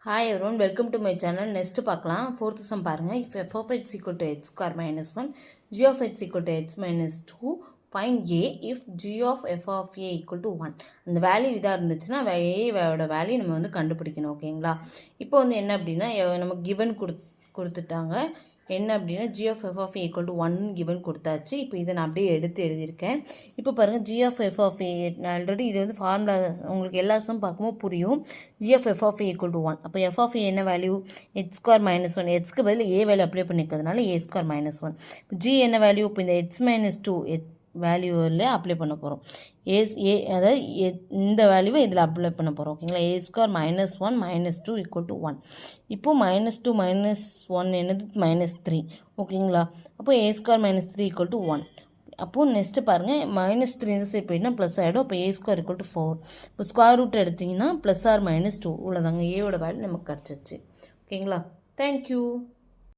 Hi everyone, welcome to my channel. Next பார்க்கலாம் fourth sum பாருங்க. If f of x equal to x square minus 1, g of x equal to x minus 2, find a if g of f of a equal to 1. அந்த value இதா இருந்துச்சுன்னா a value நம்ம வந்து கண்டுபிடிக்கணும். ஓகேங்களா? இப்போ வந்து என்ன அப்படின்னா நமக்கு given கொடுத்துட்டாங்க. என்ன அப்படின்னா g of f of a equal to 1 given கொடுத்தாச்சு. இப்போ இதை நான் அப்படியே எடுத்து எழுதியிருக்கேன். இப்போ பாருங்கள் g of f of a already இது வந்து ஃபார்முலா உங்களுக்கு எல்லா சம் பார்க்கும்போது புரியும். g of f of a equal to 1. அப்போ f of a என்ன வேல்யூ h square minus 1. ஹெச்க்கு பதில் a வேல்யூ அப்ளை பண்ணிக்கிறதுனால a square minus 1. g என்ன வேல்யூ இப்போ இந்த h minus 2 வேல்யூவில் அப்ளை பண்ண போகிறோம். அதாவது இந்த வேல்யூவை இதில் அப்ளை பண்ண போகிறோம். ஓகேங்களா? a square minus 1 minus 2 equal to 1. இப்போது minus 2 minus 1 என்னது minus 3. ஓகேங்களா? அப்போ a square minus 3 equal to 1. அப்போது நெக்ஸ்ட்டு பாருங்கள் மைனஸ் 3 இந்த சைட் போயிட்டுனா ப்ளஸ் ஆகிடும். அப்போ a square equal to 4. இப்போ ஸ்கொயர் ரூட் எடுத்திங்கன்னா ப்ளஸ் ஆர் மைனஸ் 2 உள்ளதாங்க ஏவோட வேல்யூ நமக்கு கிடச்சிச்சு. ஓகேங்களா? தேங்க்யூ.